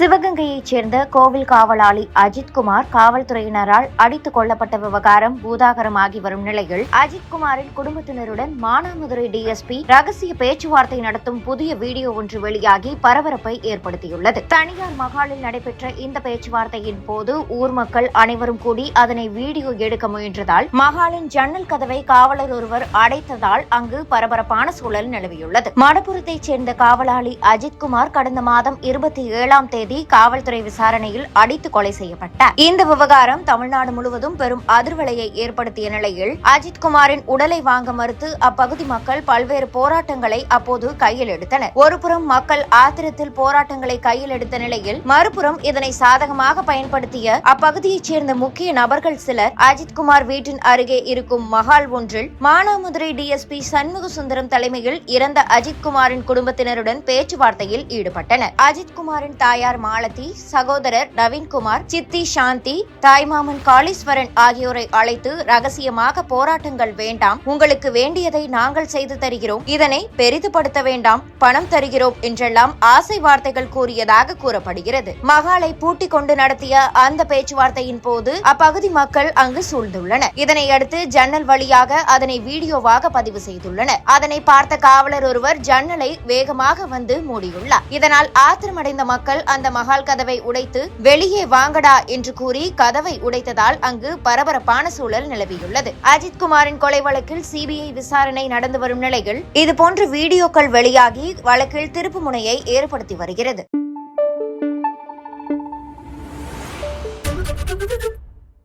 சிவகங்கையைச் சேர்ந்த கோவில் காவலாளி அஜித்குமார் காவல்துறையினரால் அடித்துக் கொல்லப்பட்ட விவகாரம் பூதாகரமாகி வரும் நிலையில் அஜித்குமாரின் குடும்பத்தினருடன் மானாமதுரை டிஎஸ்பி ரகசிய பேச்சுவார்த்தை நடத்தும் புதிய வீடியோ ஒன்று வெளியாகி பரபரப்பை ஏற்படுத்தியுள்ளது. தனியார் மகாலில் நடைபெற்ற இந்த பேச்சுவார்த்தையின் போது ஊர் மக்கள் அனைவரும் கூடி அதனை வீடியோ எடுக்க முயன்றதால் மகாலின் ஜன்னல் கதவை காவலர் ஒருவர் அடைத்ததால் அங்கு பரபரப்பான சூழல் நிலவியுள்ளது. மடப்புரத்தைச் சேர்ந்த காவலாளி அஜித்குமார் கடந்த மாதம் 27ஆம் தேதி காவல்துறை விசாரணையில் அடித்து கொலை செய்யப்பட்டார். இந்த விவகாரம் தமிழ்நாடு முழுவதும் பெரும் அதிர்வலையை ஏற்படுத்திய நிலையில் அஜித்குமாரின் உடலை வாங்க மறுத்து அப்பகுதி மக்கள் பல்வேறு போராட்டங்களை அப்போது கையில் எடுத்தனர். ஒருபுறம் மக்கள் ஆத்திரத்தில் போராட்டங்களை கையில் எடுத்த நிலையில் மறுபுறம் இதனை சாதகமாக பயன்படுத்திய அப்பகுதியைச் சேர்ந்த முக்கிய நபர்கள் சிலர் அஜித்குமார் வீட்டின் அருகே இருக்கும் மஹால் ஒன்றில் மானாமதுரை டிஎஸ்பி சண்முக சுந்தரம் தலைமையில் இறந்த அஜித்குமாரின் குடும்பத்தினருடன் பேச்சுவார்த்தையில் ஈடுபட்டனர். அஜித்குமாரின் தாயார் மாலதி, சகோதரர் நவீன்குமார், சித்தி சாந்தி, தாய்மாமன் காளீஸ்வரன் ஆகியோரை அழைத்து ரகசியமாக போராட்டங்கள் வேண்டாம், உங்களுக்கு வேண்டியதை நாங்கள் செய்து தருகிறோம், இதனை பெரிதுபடுத்த வேண்டாம், பணம் தருகிறோம் என்றெல்லாம் ஆசை வார்த்தைகள் கூறியதாக கூறப்படுகிறது. மகாலை பூட்டிக் கொண்டு நடத்திய அந்த பேச்சுவார்த்தையின் போது அப்பகுதி மக்கள் அங்கு சூழ்ந்துள்ளனர். இதனையடுத்து ஜன்னல் வழியாக அதனை வீடியோவாக பதிவு செய்துள்ளனர். அதனை பார்த்த காவலர் ஒருவர் ஜன்னலை வேகமாக வந்து மூடியுள்ளார். இதனால் ஆத்திரமடைந்த மக்கள் அந்த மஹால் கதவை உடைத்து வெளியே வாங்கடா என்று கூறி கதவை உடைத்ததால் அங்கு பரபரப்பான சூழல் நிலவியுள்ளது. அஜித்குமாரின் கொலை வழக்கில் சிபிஐ விசாரணை நடந்து வரும் நிலையில் இதுபோன்ற வீடியோக்கள் வெளியாகி வழக்கில் திருப்பு முனையை ஏற்படுத்தி வருகிறது.